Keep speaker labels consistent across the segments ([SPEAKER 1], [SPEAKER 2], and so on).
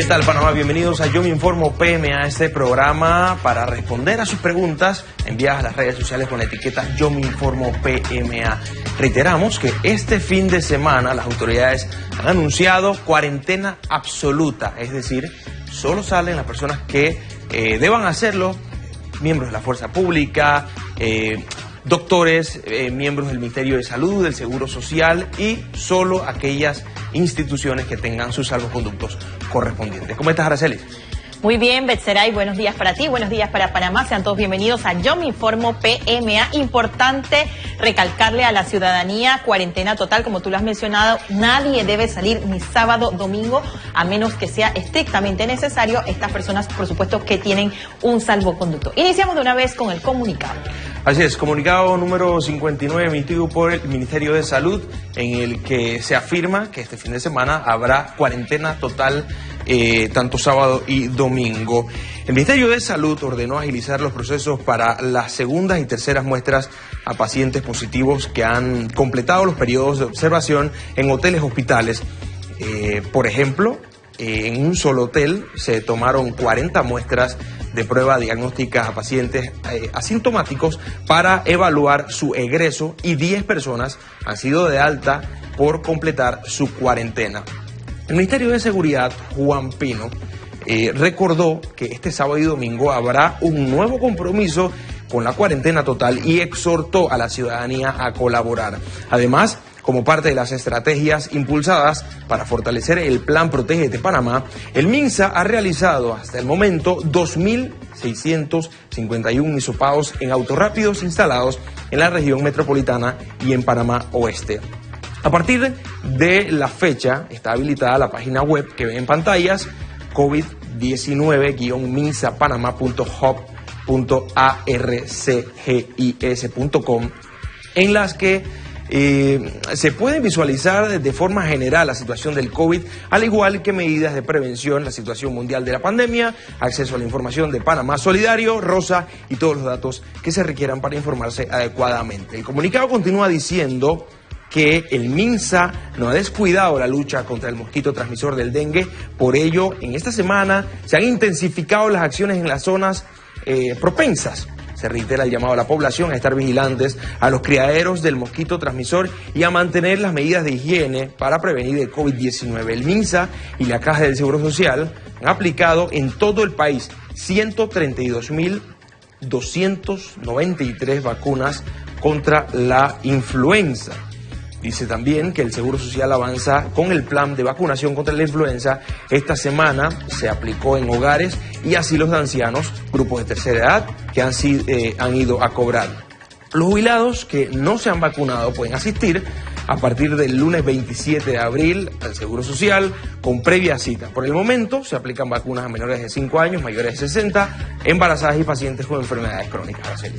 [SPEAKER 1] tal, Panamá? Bienvenidos a Yo Me Informo PMA, este programa para responder a sus preguntas enviadas a las redes sociales con la etiqueta Yo Me Informo PMA. Reiteramos que este fin de semana las autoridades han anunciado cuarentena absoluta, es decir, solo salen las personas que deban hacerlo, miembros de la fuerza pública, doctores, miembros del Ministerio de Salud, del Seguro Social y solo aquellas instituciones que tengan sus salvoconductos correspondientes. ¿Cómo estás, Araceli?
[SPEAKER 2] Muy bien, Betseray, buenos días para ti, buenos días para Panamá. Sean todos bienvenidos a Yo Me Informo PMA. Importante recalcarle a la ciudadanía, cuarentena total, como tú lo has mencionado, nadie debe salir ni sábado, domingo, a menos que sea estrictamente necesario. Estas personas, por supuesto, que tienen un salvoconducto. Iniciamos de una vez con el comunicado.
[SPEAKER 1] Así es, comunicado número 59 emitido por el Ministerio de Salud, en el que se afirma que este fin de semana habrá cuarentena total tanto sábado y domingo. El Ministerio de Salud ordenó agilizar los procesos para las segundas y terceras muestras a pacientes positivos que han completado los periodos de observación en hoteles hospitales. Por ejemplo, en un solo hotel se tomaron 40 muestras de prueba diagnósticas a pacientes asintomáticos para evaluar su egreso y 10 personas han sido de alta por completar su cuarentena. El Ministerio de Seguridad, Juan Pino, recordó que este sábado y domingo habrá un nuevo compromiso con la cuarentena total y exhortó a la ciudadanía a colaborar. Además, como parte de las estrategias impulsadas para fortalecer el Plan Protégete Panamá, el MINSA ha realizado hasta el momento 2.651 hisopados en autorrápidos instalados en la región metropolitana y en Panamá Oeste. A partir de la fecha está habilitada la página web que ven en pantallas, covid19-minsapanama.hub.arcgis.com, en las que se puede visualizar de forma general la situación del COVID, al igual que medidas de prevención, la situación mundial de la pandemia, acceso a la información de Panamá Solidario, Rosa y todos los datos que se requieran para informarse adecuadamente. El comunicado continúa diciendo que el MINSA no ha descuidado la lucha contra el mosquito transmisor del dengue. Por ello, en esta semana se han intensificado las acciones en las zonas propensas. Se reitera el llamado a la población a estar vigilantes a los criaderos del mosquito transmisor y a mantener las medidas de higiene para prevenir el COVID-19. El MINSA y la Caja del Seguro Social han aplicado en todo el país 132.293 vacunas contra la influenza. Dice también que el Seguro Social avanza con el plan de vacunación contra la influenza. Esta semana se aplicó en hogares y asilos de ancianos, grupos de tercera edad que han ido a cobrar. Los jubilados que no se han vacunado pueden asistir a partir del lunes 27 de abril al Seguro Social con previa cita. Por el momento se aplican vacunas a menores de 5 años, mayores de 60, embarazadas y pacientes con enfermedades crónicas. Araceli.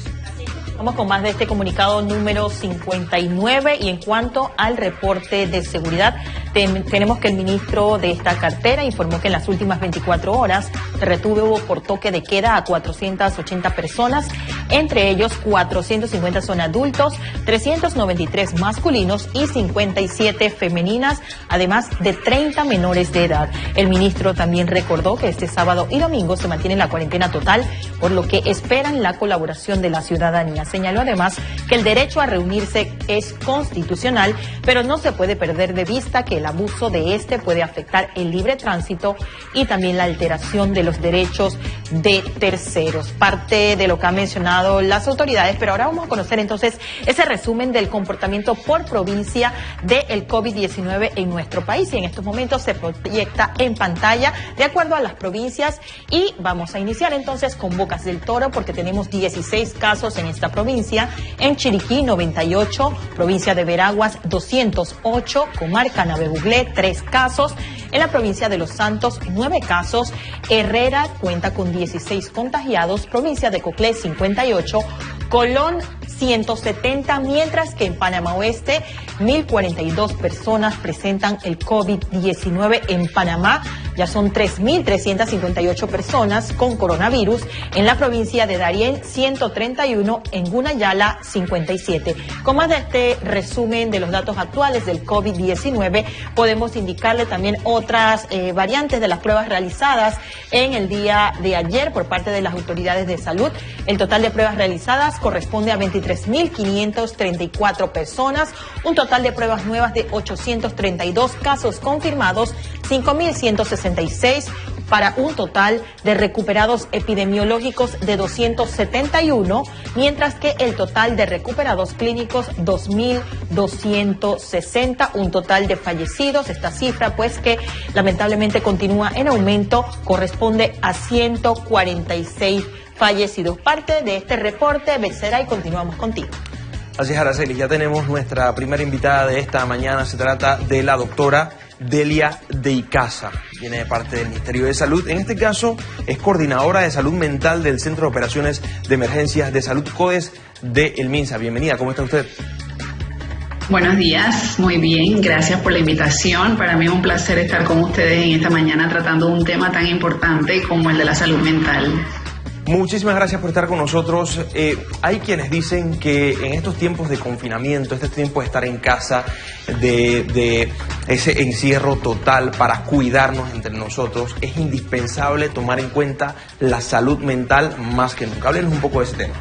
[SPEAKER 2] Vamos con más de este comunicado número 59 y en cuanto al reporte de seguridad, tenemos que el ministro de esta cartera informó que en las últimas 24 horas se retuvo por toque de queda a 480 personas, entre ellos 450 son adultos, 393 masculinos y 57 femeninas, además de 30 menores de edad. El ministro también recordó que este sábado y domingo se mantiene la cuarentena total, por lo que esperan la colaboración de la ciudadanía. Señaló además que el derecho a reunirse es constitucional, pero no se puede perder de vista que el abuso de este puede afectar el libre tránsito y también la alteración de los derechos de terceros. Parte de lo que han mencionado las autoridades, pero ahora vamos a conocer entonces ese resumen del comportamiento por provincia del COVID-19 en nuestro país. Y en estos momentos se proyecta en pantalla de acuerdo a las provincias y vamos a iniciar entonces con Bocas del Toro porque tenemos 16 casos en esta provincia. En Chiriquí 98, provincia de Veraguas 208, comarca Navebuglé 3 casos, en la provincia de Los Santos 9 casos, Herrera cuenta con 16 contagiados, provincia de Coclé 58, Colón 170, mientras que en Panamá Oeste 1042 personas presentan el COVID-19 en Panamá. Ya son 3.358 personas con coronavirus. En la provincia de Darién, 131, en Gunayala, 57. Con más de este resumen de los datos actuales del COVID-19, podemos indicarle también otras variantes de las pruebas realizadas en el día de ayer por parte de las autoridades de salud. El total de pruebas realizadas corresponde a 23.534 personas, un total de pruebas nuevas de 832 casos confirmados, 5.166 para un total de recuperados epidemiológicos de 271, mientras que el total de recuperados clínicos 2.260, un total de fallecidos. Esta cifra, pues, que lamentablemente continúa en aumento, corresponde a 146 fallecidos. Parte de este reporte, Becerra, y continuamos contigo.
[SPEAKER 1] Así es, Araceli, ya tenemos nuestra primera invitada de esta mañana. Se trata de la doctora Delia de Icaza, viene de parte del Ministerio de Salud. En este caso es coordinadora de salud mental del Centro de Operaciones de Emergencias de Salud CODES de El Minsa. Bienvenida, ¿cómo está usted?
[SPEAKER 3] Buenos días, muy bien, gracias por la invitación. Para mí es un placer estar con ustedes en esta mañana tratando un tema tan importante como el de la salud mental.
[SPEAKER 1] Muchísimas gracias por estar con nosotros. Hay quienes dicen que en estos tiempos de confinamiento, este tiempo de estar en casa, de ese encierro total para cuidarnos entre nosotros, es indispensable tomar en cuenta la salud mental más que nunca. Háblenos un poco de ese tema.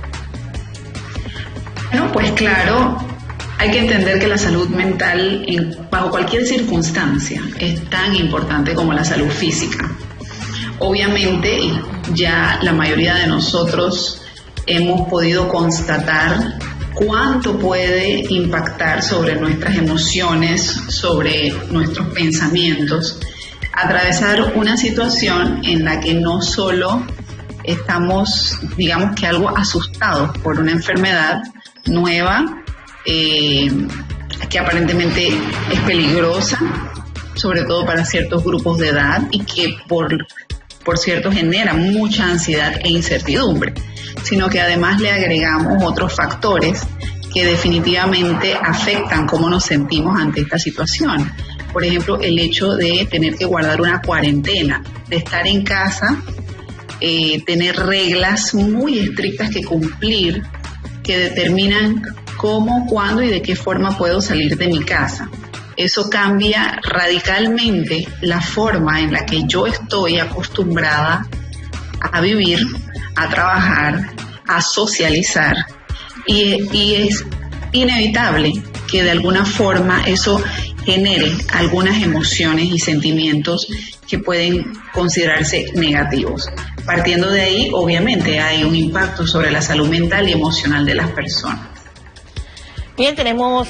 [SPEAKER 3] Bueno, pues claro, hay que entender que la salud mental, bajo cualquier circunstancia, es tan importante como la salud física. Obviamente, ya la mayoría de nosotros hemos podido constatar cuánto puede impactar sobre nuestras emociones, sobre nuestros pensamientos, atravesar una situación en la que no solo estamos, digamos que algo asustados por una enfermedad nueva, que aparentemente es peligrosa, sobre todo para ciertos grupos de edad, y que por cierto genera mucha ansiedad e incertidumbre, sino que además le agregamos otros factores que definitivamente afectan cómo nos sentimos ante esta situación. Por ejemplo, el hecho de tener que guardar una cuarentena, de estar en casa, tener reglas muy estrictas que cumplir, que determinan cómo, cuándo y de qué forma puedo salir de mi casa. Eso cambia radicalmente la forma en la que yo estoy acostumbrada a vivir, a trabajar, a socializar, y es inevitable que de alguna forma eso genere algunas emociones y sentimientos que pueden considerarse negativos. Partiendo de ahí, obviamente, hay un impacto sobre la salud mental y emocional de las personas.
[SPEAKER 2] Bien, tenemos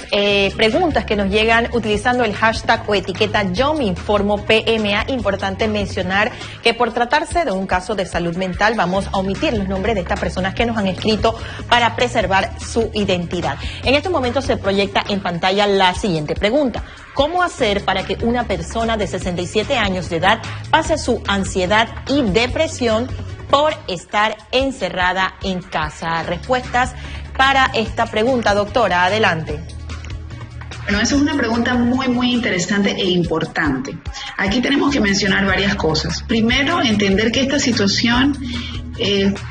[SPEAKER 2] preguntas que nos llegan utilizando el hashtag o etiqueta Yo Me Informo PMA. Importante mencionar que por tratarse de un caso de salud mental vamos a omitir los nombres de estas personas que nos han escrito para preservar su identidad. En este momento se proyecta en pantalla la siguiente pregunta: ¿cómo hacer para que una persona de 67 años de edad pase su ansiedad y depresión por estar encerrada en casa? Respuestas para esta pregunta, doctora, adelante.
[SPEAKER 3] Bueno, eso es una pregunta muy interesante e importante. Aquí tenemos que mencionar varias cosas. Primero, entender que esta situación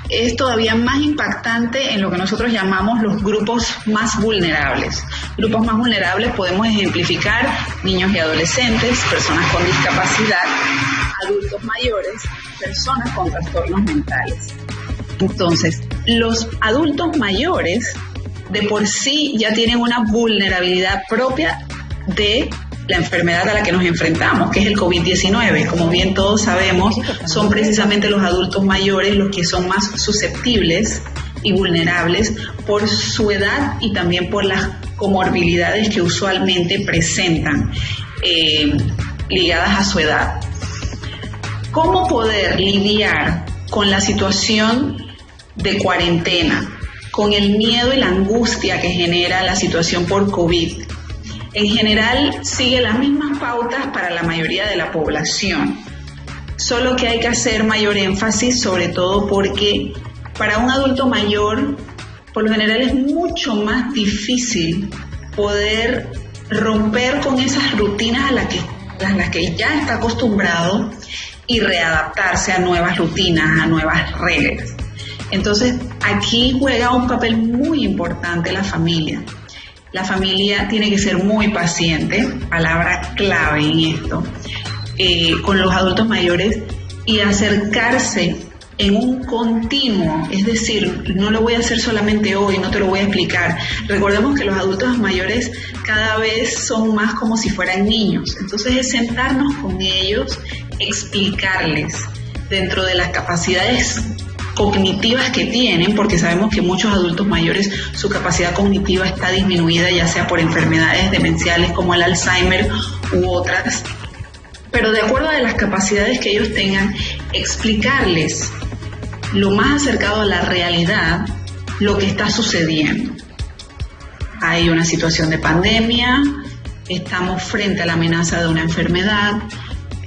[SPEAKER 3] es todavía más impactante en lo que nosotros llamamos los grupos más vulnerables. Grupos más vulnerables podemos ejemplificar niños y adolescentes, personas con discapacidad, adultos mayores, personas con trastornos mentales. Entonces, los adultos mayores de por sí ya tienen una vulnerabilidad propia de la enfermedad a la que nos enfrentamos, que es el COVID-19. Como bien todos sabemos, son precisamente los adultos mayores los que son más susceptibles y vulnerables por su edad y también por las comorbilidades que usualmente presentan ligadas a su edad. ¿Cómo poder lidiar con la situación de cuarentena, con el miedo y la angustia que genera la situación por COVID? En general sigue las mismas pautas para la mayoría de la población, solo que hay que hacer mayor énfasis, sobre todo porque para un adulto mayor, por lo general es mucho más difícil poder romper con esas rutinas a las que a las que ya está acostumbrado y readaptarse a nuevas rutinas, a nuevas reglas. Entonces, aquí juega un papel muy importante la familia. La familia tiene que ser muy paciente, palabra clave en esto, con los adultos mayores y acercarse en un continuo, es decir, no lo voy a hacer solamente hoy, no te lo voy a explicar. Recordemos que los adultos mayores cada vez son más como si fueran niños, entonces es sentarnos con ellos, explicarles dentro de las capacidades cognitivas que tienen, porque sabemos que muchos adultos mayores su capacidad cognitiva está disminuida, ya sea por enfermedades demenciales como el Alzheimer u otras, pero de acuerdo a las capacidades que ellos tengan, explicarles lo más acercado a la realidad lo que está sucediendo. Hay una situación de pandemia, estamos frente a la amenaza de una enfermedad,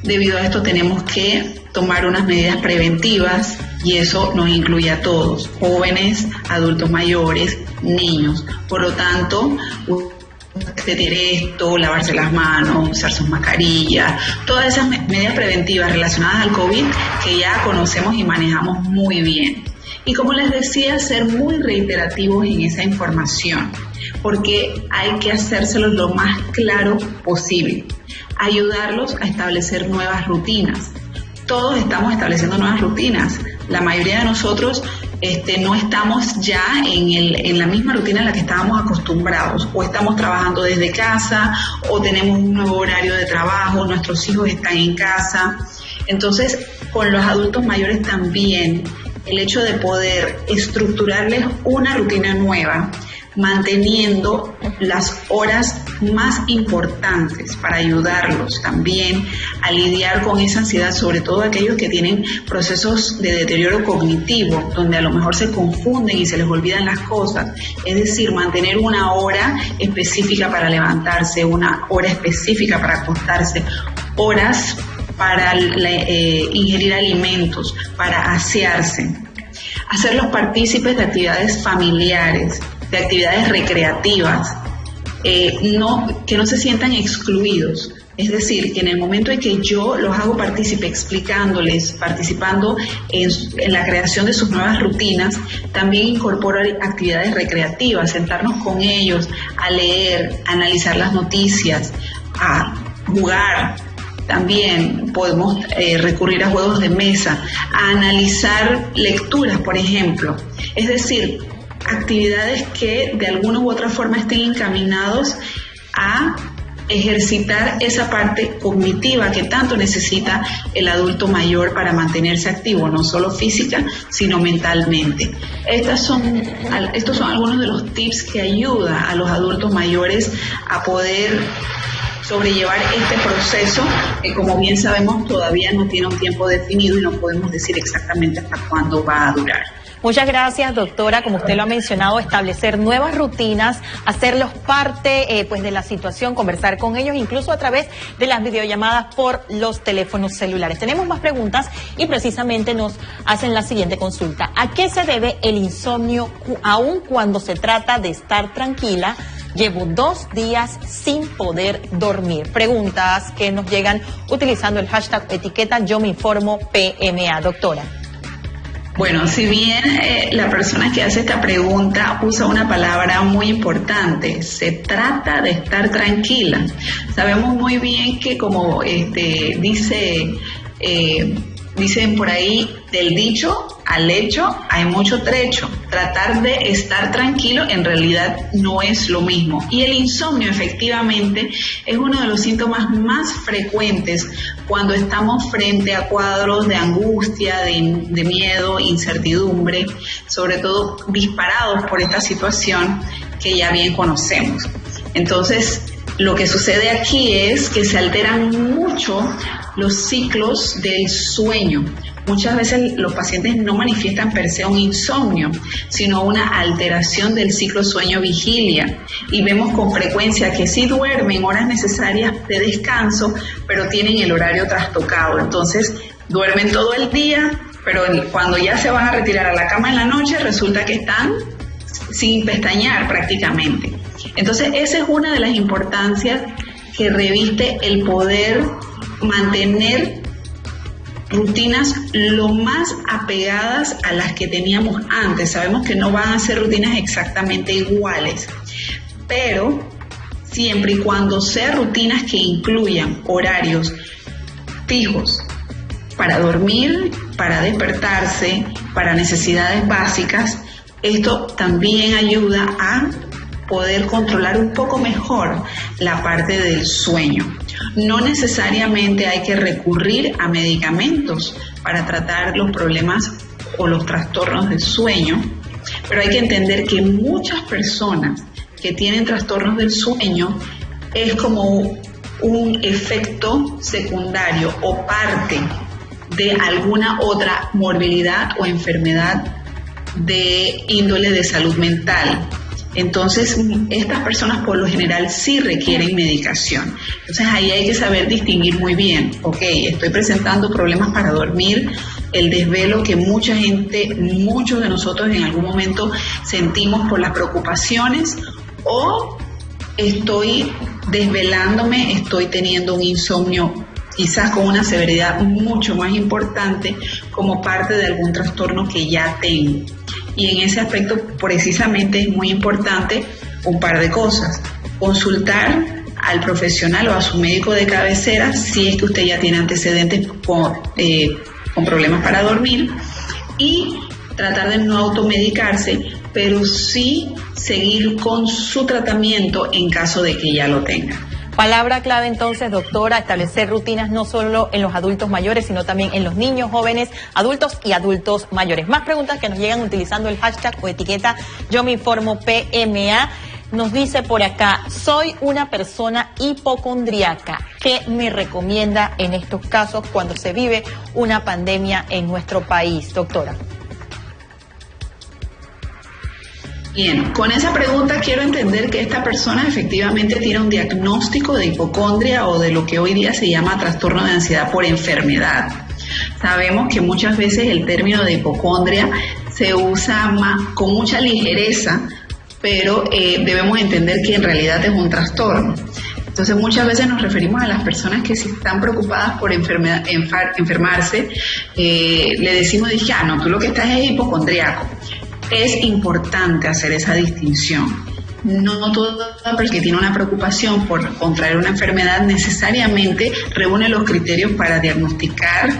[SPEAKER 3] debido a esto tenemos que tomar unas medidas preventivas y eso nos incluye a todos, jóvenes, adultos mayores, niños. Por lo tanto, repetir esto, lavarse las manos, usar sus mascarillas, todas esas medidas preventivas relacionadas al COVID que ya conocemos y manejamos muy bien. Y como les decía, ser muy reiterativos en esa información, porque hay que hacérselo lo más claro posible, ayudarlos a establecer nuevas rutinas. Todos estamos estableciendo nuevas rutinas. La mayoría de nosotros no estamos ya en la misma rutina en la que estábamos acostumbrados, o estamos trabajando desde casa, o tenemos un nuevo horario de trabajo, nuestros hijos están en casa. Entonces, con los adultos mayores también, el hecho de poder estructurarles una rutina nueva, manteniendo las horas más importantes para ayudarlos también a lidiar con esa ansiedad, sobre todo aquellos que tienen procesos de deterioro cognitivo, donde a lo mejor se confunden y se les olvidan las cosas. Es decir, mantener una hora específica para levantarse, una hora específica para acostarse, horas para ingerir alimentos, para asearse, hacerlos partícipes de actividades familiares, de actividades recreativas, que no se sientan excluidos. Es decir, que en el momento en que yo los hago partícipe, explicándoles, participando en la creación de sus nuevas rutinas, también incorporo actividades recreativas, sentarnos con ellos, a leer, a analizar las noticias, a jugar. También podemos recurrir a juegos de mesa, a analizar lecturas, por ejemplo. Es decir, actividades que de alguna u otra forma estén encaminados a ejercitar esa parte cognitiva que tanto necesita el adulto mayor para mantenerse activo, no solo física, sino mentalmente. Estos son algunos de los tips que ayudan a los adultos mayores a poder sobrellevar este proceso que, como bien sabemos, todavía no tiene un tiempo definido y no podemos decir exactamente hasta cuándo va a durar.
[SPEAKER 2] Muchas gracias, doctora. Como usted lo ha mencionado, establecer nuevas rutinas, hacerlos parte pues de la situación, conversar con ellos, incluso a través de las videollamadas por los teléfonos celulares. Tenemos más preguntas y precisamente nos hacen la siguiente consulta. ¿A qué se debe el insomnio aun cuando se trata de estar tranquila? Llevo 2 días sin poder dormir. Preguntas que nos llegan utilizando el hashtag etiqueta Yo Me Informo PMA. Doctora.
[SPEAKER 3] Bueno, si bien la persona que hace esta pregunta usa una palabra muy importante, se trata de estar tranquila. Sabemos muy bien que, como dicen por ahí, del dicho al hecho hay mucho trecho. Tratar de estar tranquilo en realidad no es lo mismo. Y el insomnio efectivamente es uno de los síntomas más frecuentes cuando estamos frente a cuadros de angustia, de miedo, incertidumbre, sobre todo disparados por esta situación que ya bien conocemos. Entonces, lo que sucede aquí es que se alteran mucho los ciclos del sueño. Muchas veces los pacientes no manifiestan per se un insomnio, sino una alteración del ciclo sueño-vigilia. Y vemos con frecuencia que sí duermen horas necesarias de descanso, pero tienen el horario trastocado. Entonces, duermen todo el día, pero cuando ya se van a retirar a la cama en la noche, resulta que están sin pestañear prácticamente. Entonces, esa es una de las importancias que reviste el poder mantener rutinas lo más apegadas a las que teníamos antes. Sabemos que no van a ser rutinas exactamente iguales, pero siempre y cuando sean rutinas que incluyan horarios fijos para dormir, para despertarse, para necesidades básicas, esto también ayuda a poder controlar un poco mejor la parte del sueño. No necesariamente hay que recurrir a medicamentos para tratar los problemas o los trastornos del sueño, pero hay que entender que muchas personas que tienen trastornos del sueño es como un efecto secundario o parte de alguna otra morbilidad o enfermedad de índole de salud mental. Entonces, estas personas por lo general sí requieren medicación. Entonces, ahí hay que saber distinguir muy bien. Ok, estoy presentando problemas para dormir, el desvelo que mucha gente, muchos de nosotros en algún momento sentimos por las preocupaciones, o estoy desvelándome, estoy teniendo un insomnio quizás con una severidad mucho más importante como parte de algún trastorno que ya tengo. Y en ese aspecto precisamente es muy importante un par de cosas. Consultar al profesional o a su médico de cabecera si es que usted ya tiene antecedentes con problemas para dormir, y tratar de no automedicarse, pero sí seguir con su tratamiento en caso de que ya lo tenga.
[SPEAKER 2] Palabra clave entonces, doctora, establecer rutinas no solo en los adultos mayores, sino también en los niños, jóvenes, adultos y adultos mayores. Más preguntas que nos llegan utilizando el hashtag o etiqueta Yo Me Informo PMA. Nos dice por acá, soy una persona hipocondriaca. ¿Qué me recomienda en estos casos cuando se vive una pandemia en nuestro país, doctora?
[SPEAKER 3] Bien, con esa pregunta quiero entender que esta persona efectivamente tiene un diagnóstico de hipocondria o de lo que hoy día se llama trastorno de ansiedad por enfermedad. Sabemos que muchas veces el término de hipocondria se usa con mucha ligereza, pero debemos entender que en realidad es un trastorno. Entonces muchas veces nos referimos a las personas que si están preocupadas por enfermarse, le decimos, no, tú lo que estás es hipocondriaco. Es importante hacer esa distinción. No toda persona que tiene una preocupación por contraer una enfermedad necesariamente reúne los criterios para diagnosticar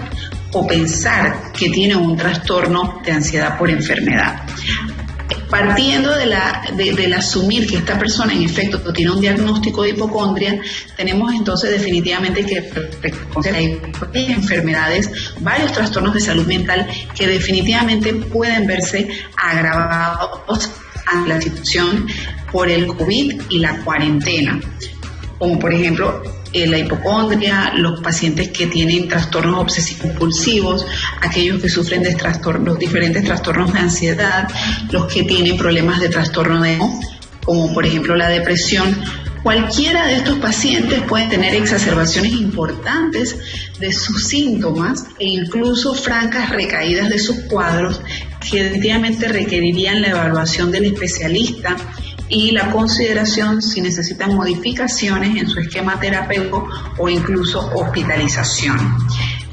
[SPEAKER 3] o pensar que tiene un trastorno de ansiedad por enfermedad. Partiendo del asumir que esta persona en efecto tiene un diagnóstico de hipocondria, tenemos entonces definitivamente que reconocer hay varias enfermedades, varios trastornos de salud mental que definitivamente pueden verse agravados ante la situación por el COVID y la cuarentena, como por ejemplo la hipocondria, los pacientes que tienen trastornos obsesivos compulsivos, aquellos que sufren de los diferentes trastornos de ansiedad, los que tienen problemas de trastorno como por ejemplo la depresión. Cualquiera de estos pacientes puede tener exacerbaciones importantes de sus síntomas e incluso francas recaídas de sus cuadros que definitivamente requerirían la evaluación del especialista y la consideración si necesitan modificaciones en su esquema terapéutico o incluso hospitalización.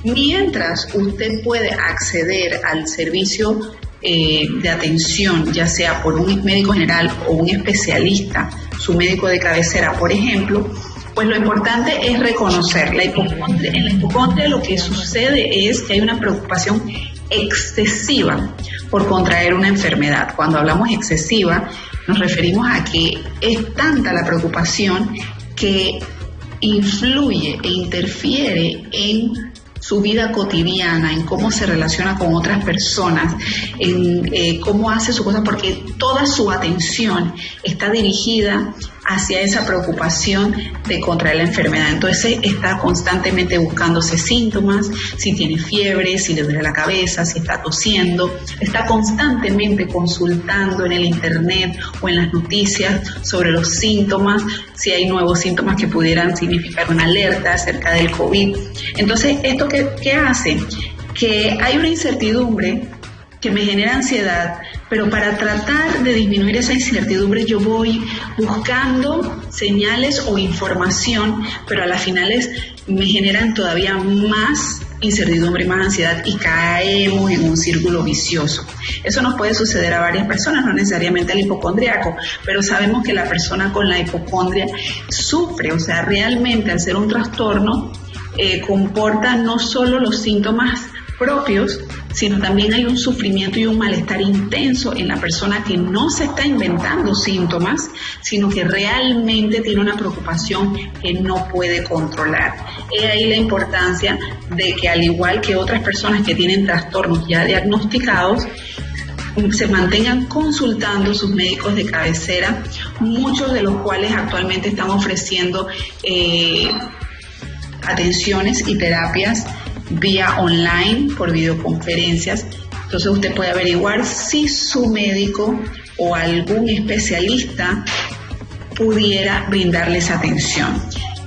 [SPEAKER 3] Mientras usted puede acceder al servicio de atención, ya sea por un médico general o un especialista, su médico de cabecera, por ejemplo, pues lo importante es reconocer la hipocondria. En la hipocondria lo que sucede es que hay una preocupación excesiva por contraer una enfermedad. Cuando hablamos excesiva, nos referimos a que es tanta la preocupación que influye e interfiere en su vida cotidiana, en cómo se relaciona con otras personas, en cómo hace su cosa, porque toda su atención está dirigida hacia esa preocupación de contraer la enfermedad. Entonces está constantemente buscándose síntomas, si tiene fiebre, si le duele la cabeza, si está tosiendo, está constantemente consultando en el internet o en las noticias sobre los síntomas, si hay nuevos síntomas que pudieran significar una alerta acerca del COVID. Entonces, ¿esto qué hace? Que hay una incertidumbre que me genera ansiedad, Pero para tratar de disminuir esa incertidumbre yo voy buscando señales o información, pero a las finales me generan todavía más incertidumbre y más ansiedad y caemos en un círculo vicioso. Eso nos puede suceder a varias personas, no necesariamente al hipocondríaco, pero sabemos que la persona con la hipocondria sufre, o sea, realmente al ser un trastorno comporta no solo los síntomas propios, sino también hay un sufrimiento y un malestar intenso en la persona que no se está inventando síntomas, sino que realmente tiene una preocupación que no puede controlar. Es ahí la importancia de que, al igual que otras personas que tienen trastornos ya diagnosticados, se mantengan consultando sus médicos de cabecera, muchos de los cuales actualmente están ofreciendo atenciones y terapias vía online, por videoconferencias. Entonces usted puede averiguar si su médico o algún especialista pudiera brindarles atención.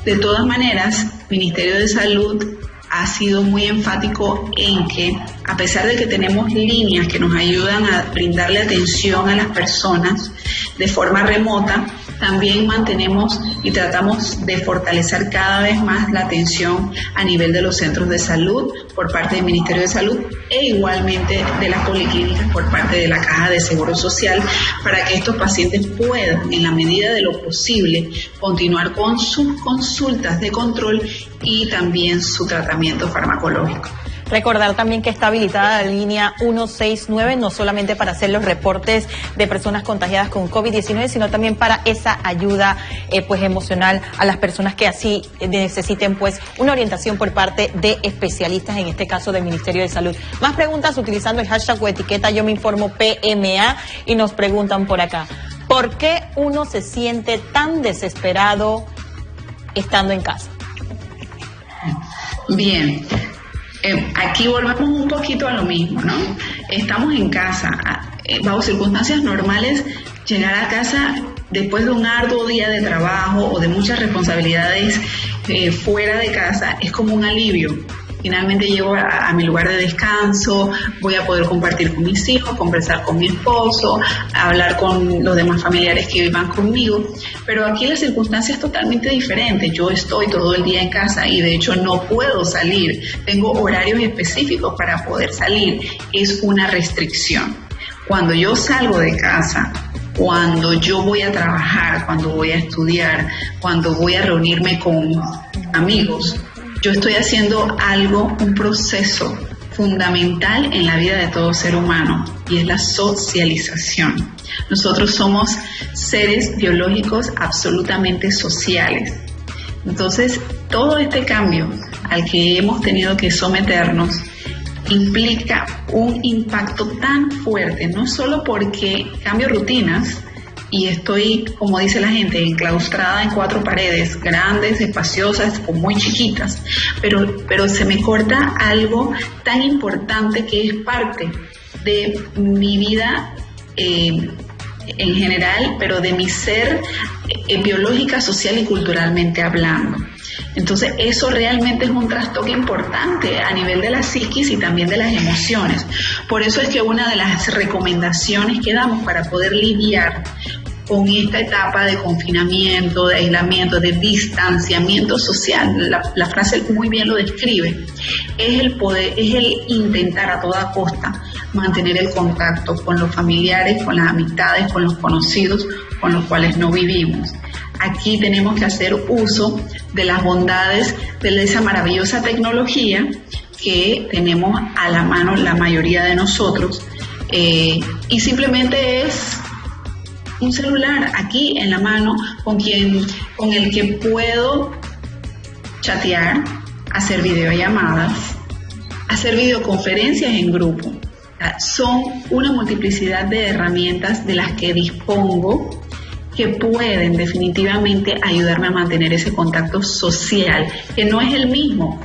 [SPEAKER 3] De todas maneras, Ministerio de Salud ha sido muy enfático en que, a pesar de que tenemos líneas que nos ayudan a brindarle atención a las personas de forma remota, también mantenemos y tratamos de fortalecer cada vez más la atención a nivel de los centros de salud por parte del Ministerio de Salud e igualmente de las policlínicas por parte de la Caja de Seguro Social, para que estos pacientes puedan, en la medida de lo posible, continuar con sus consultas de control y también su tratamiento farmacológico.
[SPEAKER 2] Recordar también que está habilitada la línea 169, no solamente para hacer los reportes de personas contagiadas con COVID-19, sino también para esa ayuda pues emocional a las personas que así necesiten pues una orientación por parte de especialistas, en este caso del Ministerio de Salud. Más preguntas utilizando el hashtag o etiqueta Yo Me Informo PMA, y nos preguntan por acá: ¿por qué uno se siente tan desesperado estando en casa?
[SPEAKER 3] Bien. Aquí volvemos un poquito a lo mismo, ¿no? Estamos en casa, bajo circunstancias normales, llegar a casa después de un arduo día de trabajo o de muchas responsabilidades fuera de casa es como un alivio. Finalmente llego a mi lugar de descanso, voy a poder compartir con mis hijos, conversar con mi esposo, hablar con los demás familiares que vivan conmigo, pero aquí la circunstancia es totalmente diferente. Yo estoy todo el día en casa y de hecho no puedo salir, tengo horarios específicos para poder salir, es una restricción. Cuando yo salgo de casa, cuando yo voy a trabajar, cuando voy a estudiar, cuando voy a reunirme con amigos, yo estoy haciendo algo, un proceso fundamental en la vida de todo ser humano, y es la socialización. Nosotros somos seres biológicos absolutamente sociales. Entonces, todo este cambio al que hemos tenido que someternos implica un impacto tan fuerte, no solo porque cambio rutinas, y estoy, como dice la gente, enclaustrada en 4 paredes, grandes, espaciosas o muy chiquitas, pero se me corta algo tan importante que es parte de mi vida en general, pero de mi ser biológica, social y culturalmente hablando. Entonces eso realmente es un trastoque importante a nivel de la psiquis y también de las emociones. Por eso es que una de las recomendaciones que damos para poder lidiar con esta etapa de confinamiento, de aislamiento, de distanciamiento social, la frase muy bien lo describe, es el intentar a toda costa mantener el contacto con los familiares, con las amistades, con los conocidos con los cuales no vivimos. Aquí tenemos que hacer uso de las bondades de esa maravillosa tecnología que tenemos a la mano la mayoría de nosotros, y simplemente es un celular aquí en la mano con el que puedo chatear, hacer videollamadas, hacer videoconferencias en grupo. Son una multiplicidad de herramientas de las que dispongo que pueden definitivamente ayudarme a mantener ese contacto social, que no es el mismo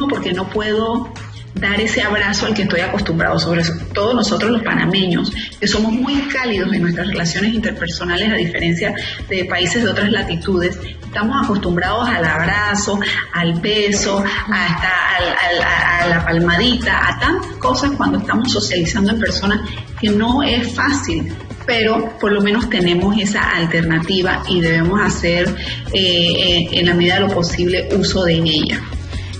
[SPEAKER 3] porque no puedo dar ese abrazo al que estoy acostumbrado, sobre todo nosotros los panameños, que somos muy cálidos en nuestras relaciones interpersonales, a diferencia de países de otras latitudes. Estamos acostumbrados al abrazo, al beso, a la palmadita, a tantas cosas cuando estamos socializando en persona, que no es fácil, pero por lo menos tenemos esa alternativa y debemos hacer en la medida de lo posible uso de ella.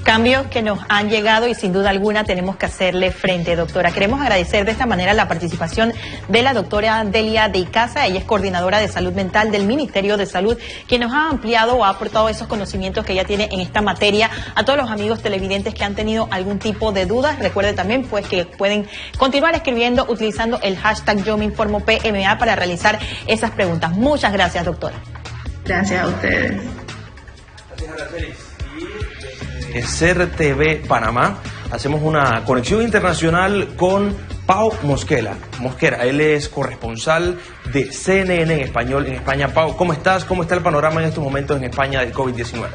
[SPEAKER 2] Cambios que nos han llegado y sin duda alguna tenemos que hacerle frente, doctora. Queremos agradecer de esta manera la participación de la doctora Delia de Icaza. Ella es coordinadora de salud mental del Ministerio de Salud, quien nos ha ampliado o ha aportado esos conocimientos que ella tiene en esta materia. A todos los amigos televidentes que han tenido algún tipo de dudas, recuerden también pues que pueden continuar escribiendo utilizando el hashtag Yo Me Informo PMA para realizar esas preguntas. Muchas gracias, doctora.
[SPEAKER 3] Gracias a ustedes.
[SPEAKER 1] CERTV Panamá, hacemos una conexión internacional con Pau Mosquera. Él es corresponsal de CNN en español en España. Pau, ¿cómo estás? ¿Cómo está el panorama en estos momentos en España del COVID-19?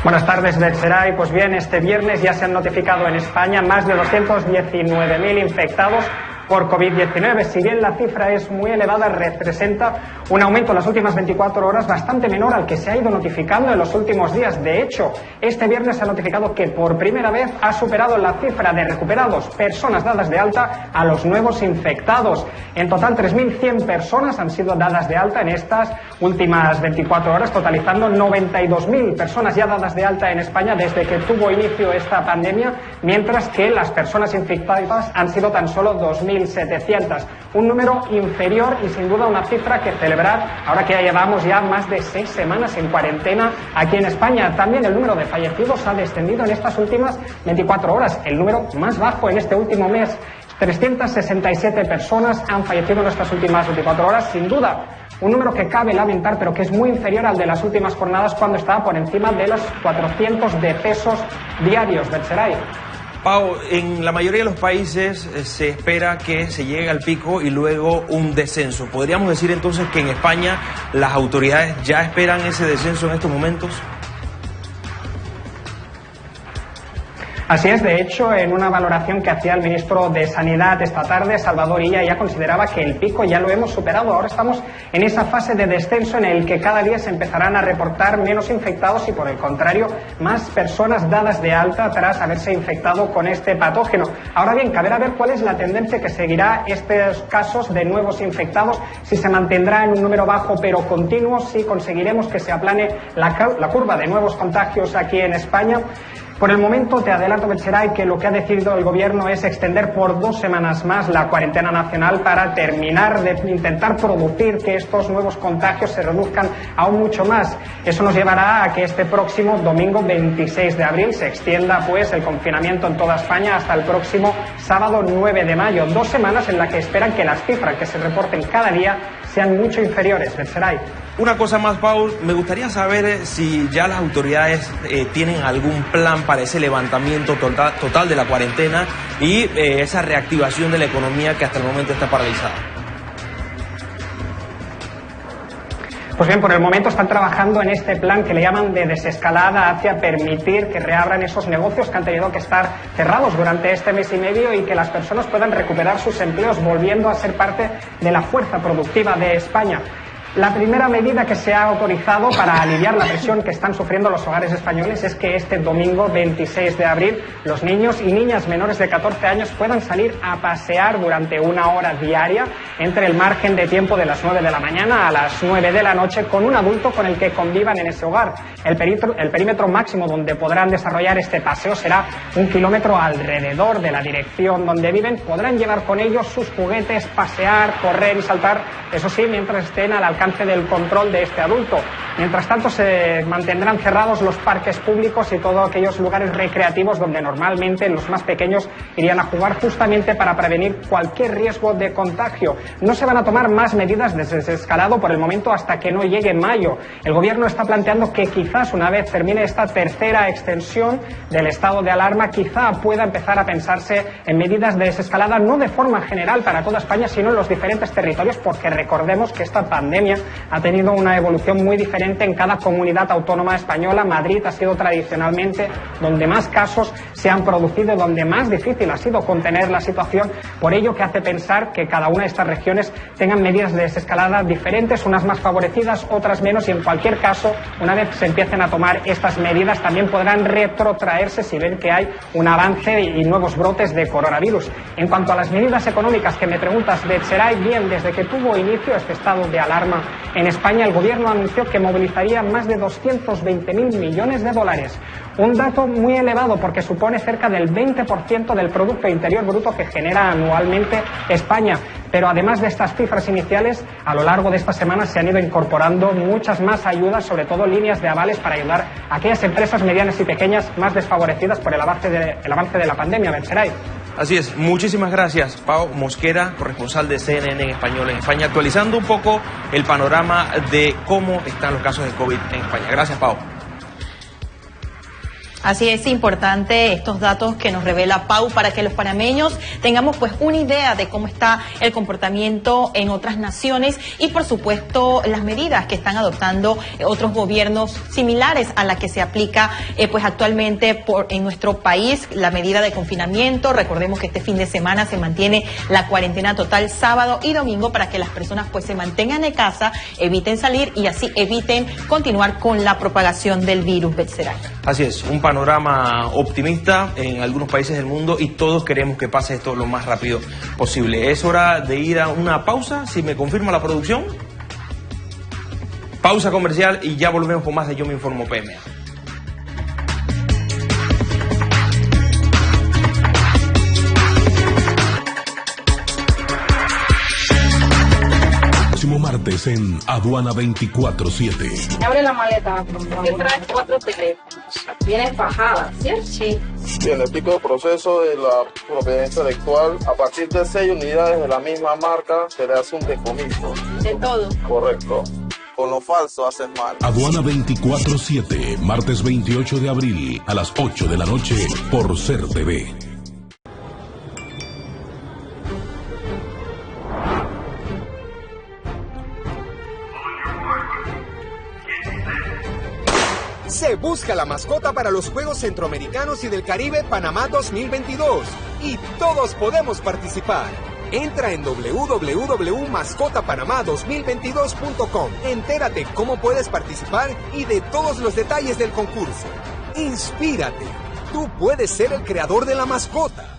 [SPEAKER 4] Buenas tardes, Betseray. Pues bien, este viernes ya se han notificado en España más de 219.000 infectados por COVID-19. Si bien la cifra es muy elevada, representa un aumento en las últimas 24 horas bastante menor al que se ha ido notificando en los últimos días. De hecho, este viernes se ha notificado que por primera vez ha superado la cifra de recuperados, personas dadas de alta, a los nuevos infectados. En total, 3.100 personas han sido dadas de alta en estas últimas 24 horas, totalizando 92.000 personas ya dadas de alta en España desde que tuvo inicio esta pandemia, mientras que las personas infectadas han sido tan solo 2.700. Un número inferior y sin duda una cifra que celebrar ahora que ya llevamos ya más de 6 semanas en cuarentena aquí en España. También el número de fallecidos ha descendido en estas últimas 24 horas, el número más bajo en este último mes. 367 personas han fallecido en estas últimas 24 horas, sin duda un número que cabe lamentar, pero que es muy inferior al de las últimas jornadas, cuando estaba por encima de los 400 decesos diarios. Betseray.
[SPEAKER 1] Pau, en la mayoría de los países se espera que se llegue al pico y luego un descenso. ¿Podríamos decir entonces que en España las autoridades ya esperan ese descenso en estos momentos?
[SPEAKER 4] Así es, de hecho, en una valoración que hacía el ministro de Sanidad esta tarde, Salvador Illa, ya consideraba que el pico ya lo hemos superado. Ahora estamos en esa fase de descenso en el que cada día se empezarán a reportar menos infectados y, por el contrario, más personas dadas de alta tras haberse infectado con este patógeno. Ahora bien, caberá ver cuál es la tendencia que seguirá estos casos de nuevos infectados, si se mantendrá en un número bajo pero continuo, si conseguiremos que se aplane la curva de nuevos contagios aquí en España. Por el momento te adelanto, Betseray, que lo que ha decidido el gobierno es extender por 2 semanas más la cuarentena nacional para terminar de intentar producir que estos nuevos contagios se reduzcan aún mucho más. Eso nos llevará a que este próximo domingo 26 de abril se extienda pues el confinamiento en toda España hasta el próximo sábado 9 de mayo. 2 semanas en las que esperan que las cifras que se reporten cada día sean mucho inferiores. Betseray.
[SPEAKER 1] Una cosa más, Paul, me gustaría saber si ya las autoridades tienen algún plan para ese levantamiento total de la cuarentena y esa reactivación de la economía que hasta el momento está paralizada.
[SPEAKER 4] Pues bien, por el momento están trabajando en este plan que le llaman de desescalada hacia permitir que reabran esos negocios que han tenido que estar cerrados durante este mes y medio y que las personas puedan recuperar sus empleos volviendo a ser parte de la fuerza productiva de España. La primera medida que se ha autorizado para aliviar la presión que están sufriendo los hogares españoles es que este domingo 26 de abril los niños y niñas menores de 14 años puedan salir a pasear durante 1 hora diaria entre el margen de tiempo de las 9 de la mañana a las 9 de la noche con un adulto con el que convivan en ese hogar. El perímetro máximo donde podrán desarrollar este paseo será 1 kilómetro alrededor de la dirección donde viven. Podrán llevar con ellos sus juguetes, pasear, correr y saltar, eso sí, mientras estén al alcance del control de este adulto. Mientras tanto, se mantendrán cerrados los parques públicos y todos aquellos lugares recreativos donde normalmente los más pequeños irían a jugar, justamente para prevenir cualquier riesgo de contagio. No se van a tomar más medidas de desescalado por el momento hasta que no llegue mayo. El gobierno está planteando que quizás una vez termine esta tercera extensión del estado de alarma, quizá pueda empezar a pensarse en medidas de desescalada, no de forma general para toda España, sino en los diferentes territorios, porque recordemos que esta pandemia ha tenido una evolución muy diferente diferente en cada comunidad autónoma española. Madrid ha sido tradicionalmente donde más casos se han producido, donde más difícil ha sido contener la situación, por ello que hace pensar que cada una de estas regiones tengan medidas de desescalada diferentes, unas más favorecidas, otras menos, y en cualquier caso, una vez se empiecen a tomar estas medidas, también podrán retrotraerse si ven que hay un avance y nuevos brotes de coronavirus. En cuanto a las medidas económicas que me preguntas, Betseray, bien, desde que tuvo inicio este estado de alarma en España, el gobierno anunció que movilizaría más de 220.000 millones de dólares. Un dato muy elevado porque supone cerca del 20% del Producto Interior Bruto que genera anualmente España. Pero además de estas cifras iniciales, a lo largo de estas semanas se han ido incorporando muchas más ayudas, sobre todo líneas de avales para ayudar a aquellas empresas medianas y pequeñas más desfavorecidas por el avance de la pandemia. Betseray.
[SPEAKER 1] Así es, muchísimas gracias, Pau Mosquera, corresponsal de CNN en español en España, actualizando un poco el panorama de cómo están los casos de COVID en España. Gracias, Pau.
[SPEAKER 2] Así es importante estos datos que nos revela Pau para que los panameños tengamos pues una idea de cómo está el comportamiento en otras naciones y por supuesto las medidas que están adoptando otros gobiernos similares a la que se aplica pues actualmente en nuestro país, la medida de confinamiento. Recordemos que este fin de semana se mantiene la cuarentena total sábado y domingo para que las personas pues se mantengan en casa, eviten salir y así eviten continuar con la propagación del virus. Betseray.
[SPEAKER 1] Así es, un panorama optimista en algunos países del mundo y todos queremos que pase esto lo más rápido posible. Es hora de ir a una pausa, si me confirma la producción. Pausa comercial y ya volvemos con más de Yo Me Informo PMA.
[SPEAKER 5] Martes en Aduana 24/7.
[SPEAKER 6] Abre la maleta, por favor. Que trae 4 teléfonos. Viene fajada, ¿cierto? Sí.
[SPEAKER 7] Bien, el tipo de proceso de la propiedad intelectual, a partir de 6 unidades de la misma marca, se le hace un decomiso.
[SPEAKER 6] ¿De todo?
[SPEAKER 7] Correcto. Con lo falso haces mal.
[SPEAKER 5] Aduana 24/7, martes 28 de abril a las 8 de la noche por Ser TV.
[SPEAKER 8] Se busca la mascota para los Juegos Centroamericanos y del Caribe Panamá 2022 y todos podemos participar. Entra en www.mascotapanamá2022.com. Entérate cómo puedes participar y de todos los detalles del concurso. Inspírate. Tú puedes ser el creador de la mascota.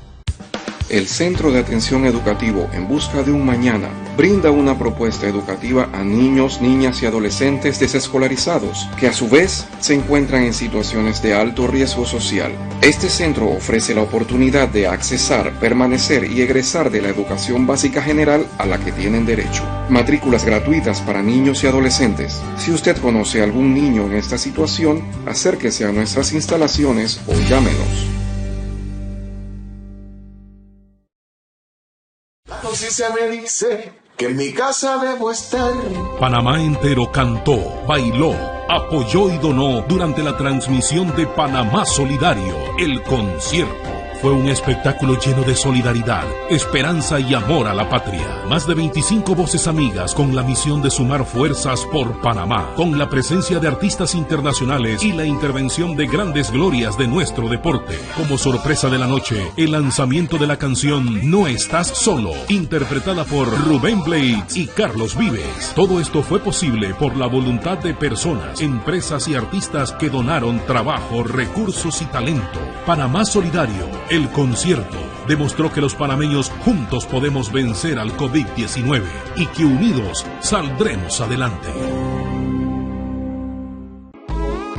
[SPEAKER 9] El Centro de Atención Educativo En Busca de un Mañana brinda una propuesta educativa a niños, niñas y adolescentes desescolarizados que a su vez se encuentran en situaciones de alto riesgo social. Este centro ofrece la oportunidad de accesar, permanecer y egresar de la educación básica general a la que tienen derecho. Matrículas gratuitas para niños y adolescentes. Si usted conoce a algún niño en esta situación, acérquese a nuestras instalaciones o llámenos.
[SPEAKER 10] Se me dice que en mi casa debo estar.
[SPEAKER 5] Panamá entero cantó, bailó, apoyó y donó durante la transmisión de Panamá Solidario, el concierto. Fue un espectáculo lleno de solidaridad, esperanza y amor a la patria. Más de 25 voces amigas con la misión de sumar fuerzas por Panamá, con la presencia de artistas internacionales y la intervención de grandes glorias de nuestro deporte. Como sorpresa de la noche, el lanzamiento de la canción No Estás Solo, interpretada por Rubén Blades y Carlos Vives. Todo esto fue posible por la voluntad de personas, empresas y artistas que donaron trabajo, recursos y talento. Panamá Solidario, el concierto, demostró que los panameños juntos podemos vencer al COVID-19 y que unidos saldremos adelante.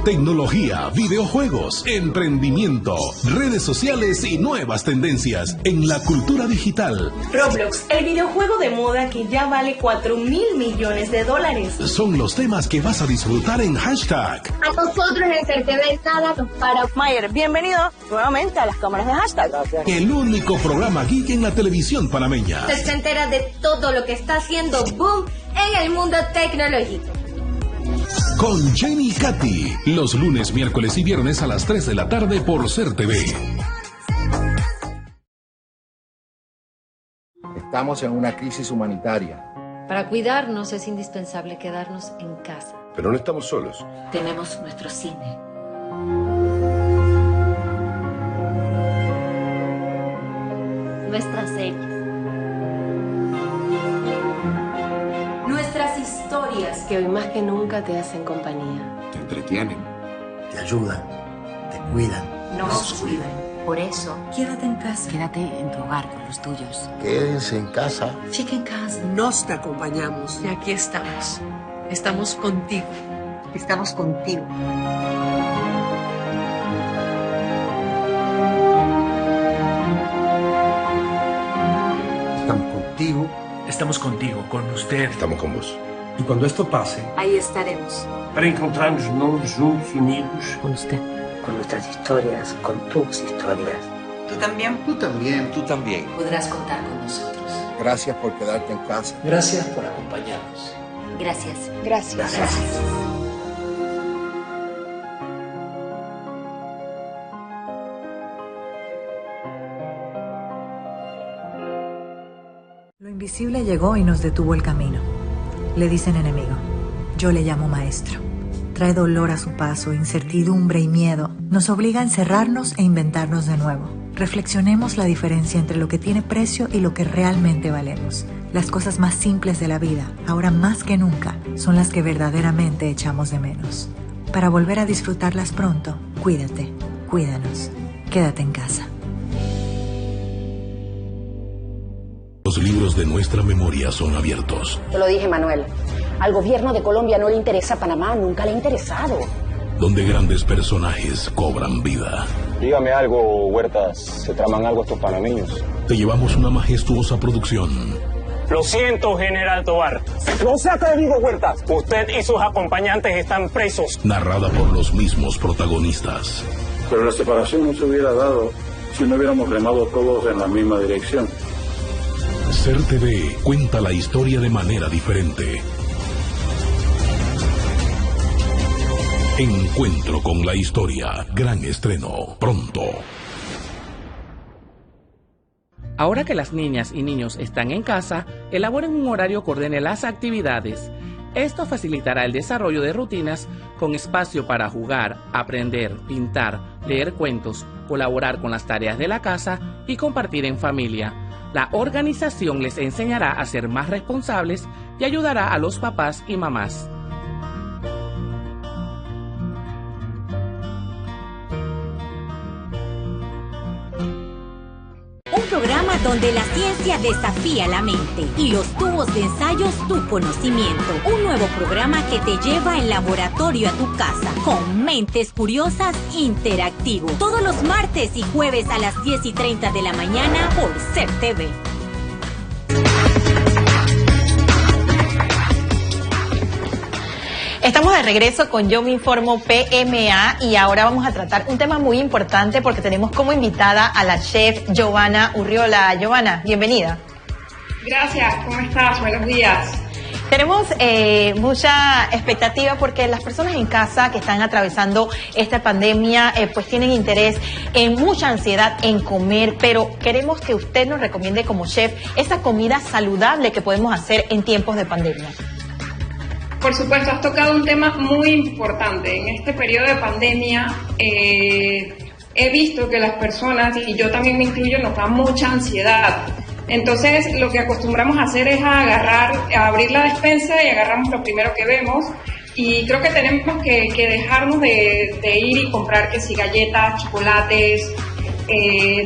[SPEAKER 5] Tecnología, videojuegos, emprendimiento, redes sociales y nuevas tendencias en la cultura digital.
[SPEAKER 11] Roblox, el videojuego de moda que ya vale $4.000 millones.
[SPEAKER 5] Son los temas que vas a disfrutar en Hashtag.
[SPEAKER 12] A nosotros en CerTV nada nos para.
[SPEAKER 11] Mayer, bienvenido nuevamente a las cámaras de Hashtag. Gracias.
[SPEAKER 5] El único programa geek en la televisión panameña.
[SPEAKER 12] Usted se entera de todo lo que está haciendo boom en el mundo tecnológico.
[SPEAKER 5] Con Jenny y Katy, los lunes, miércoles y viernes a las 3 de la tarde por Ser TV.
[SPEAKER 13] Estamos en una crisis humanitaria. Para cuidarnos es indispensable quedarnos en casa.
[SPEAKER 14] Pero no estamos solos.
[SPEAKER 13] Tenemos nuestro cine. Nuestras series.
[SPEAKER 15] Nuestras historias que hoy más que nunca te hacen compañía.
[SPEAKER 14] Te entretienen.
[SPEAKER 16] Te ayudan. Te cuidan.
[SPEAKER 15] Nos cuidan.
[SPEAKER 17] Por eso,
[SPEAKER 15] Quédate en casa.
[SPEAKER 17] quédate en tu hogar con los tuyos.
[SPEAKER 16] Quédense en casa.
[SPEAKER 15] Fica en casa.
[SPEAKER 18] Nos te acompañamos.
[SPEAKER 15] Y aquí estamos. Estamos contigo.
[SPEAKER 17] Estamos contigo.
[SPEAKER 16] Estamos contigo.
[SPEAKER 19] Estamos contigo, con usted.
[SPEAKER 14] Estamos con vos.
[SPEAKER 19] Y cuando esto pase,
[SPEAKER 15] Ahí estaremos.
[SPEAKER 19] para encontrarnos juntos, unidos.
[SPEAKER 17] Con usted.
[SPEAKER 16] Con nuestras historias, con tus historias.
[SPEAKER 15] ¿Tú también?
[SPEAKER 16] Tú también.
[SPEAKER 9] Tú también.
[SPEAKER 15] Podrás contar con nosotros.
[SPEAKER 16] Gracias por quedarte en casa.
[SPEAKER 19] Gracias por acompañarnos.
[SPEAKER 17] Gracias.
[SPEAKER 15] Gracias.
[SPEAKER 20] Lo invisible llegó y nos detuvo el camino. Le dicen enemigo. Yo le llamo maestro. Trae dolor a su paso, incertidumbre y miedo. Nos obliga a encerrarnos e inventarnos de nuevo. Reflexionemos la diferencia entre lo que tiene precio y lo que realmente valemos. Las cosas más simples de la vida, ahora más que nunca, son las que verdaderamente echamos de menos. Para volver a disfrutarlas pronto, cuídate, cuídanos, quédate en casa.
[SPEAKER 5] Los libros de nuestra memoria son abiertos.
[SPEAKER 21] Te lo dije, Manuel. Al gobierno de Colombia no le interesa Panamá, nunca le ha interesado.
[SPEAKER 5] Donde grandes personajes cobran vida.
[SPEAKER 22] Dígame algo, Huertas, ¿se traman algo estos panameños?
[SPEAKER 5] Te llevamos una majestuosa producción.
[SPEAKER 23] Lo siento, General Tobar. No se ha atrevido, Huertas. Usted y sus acompañantes están presos.
[SPEAKER 5] Narrada por los mismos protagonistas.
[SPEAKER 22] Pero la separación no se hubiera dado si no hubiéramos remado todos en la misma dirección.
[SPEAKER 5] SER TV cuenta la historia de manera diferente. Encuentro con la historia. Gran estreno. Pronto.
[SPEAKER 24] Ahora que las niñas y niños están en casa, elaboren un horario que ordene las actividades. Esto facilitará el desarrollo de rutinas con espacio para jugar, aprender, pintar, leer cuentos, colaborar con las tareas de la casa y compartir en familia. La organización les enseñará a ser más responsables y ayudará a los papás y mamás.
[SPEAKER 12] Un programa donde la ciencia desafía la mente y los tubos de ensayos tu conocimiento. Un nuevo programa que te lleva el laboratorio a tu casa con mentes curiosas interactivo. Todos los martes y jueves a las 10:30 de la mañana por SER TV.
[SPEAKER 2] Estamos de regreso con Yo Me Informo PMA y ahora vamos a tratar un tema muy importante porque tenemos como invitada a la chef Giovanna Urriola. Giovanna, bienvenida.
[SPEAKER 6] Gracias, ¿cómo estás? Buenos días.
[SPEAKER 2] Tenemos mucha expectativa porque las personas en casa que están atravesando esta pandemia pues tienen interés en mucha ansiedad en comer, pero queremos que usted nos recomiende como chef esa comida saludable que podemos hacer en tiempos de pandemia.
[SPEAKER 6] Por supuesto, has tocado un tema muy importante. En este periodo de pandemia he visto que las personas, y yo también me incluyo, nos da mucha ansiedad. Entonces, lo que acostumbramos a hacer es a abrir la despensa y agarramos lo primero que vemos. Y creo que tenemos que dejarnos de ir y comprar que si galletas, chocolates,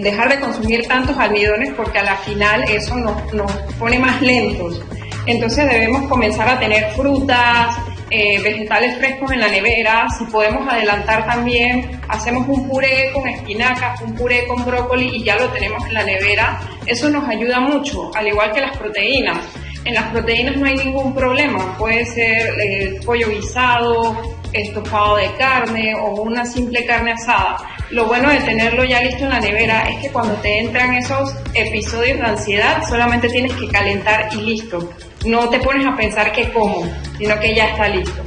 [SPEAKER 6] dejar de consumir tantos almidones porque a la final eso nos pone más lentos. Entonces debemos comenzar a tener frutas, vegetales frescos en la nevera. Si podemos adelantar también, hacemos un puré con espinacas, un puré con brócoli y ya lo tenemos en la nevera. Eso nos ayuda mucho, al igual que las proteínas. En las proteínas no hay ningún problema, puede ser pollo guisado, estofado de carne o una simple carne asada. Lo bueno de tenerlo ya listo en la nevera es que cuando te entran esos episodios de ansiedad solamente tienes que calentar y listo. No te pones a pensar qué como, sino que ya está listo.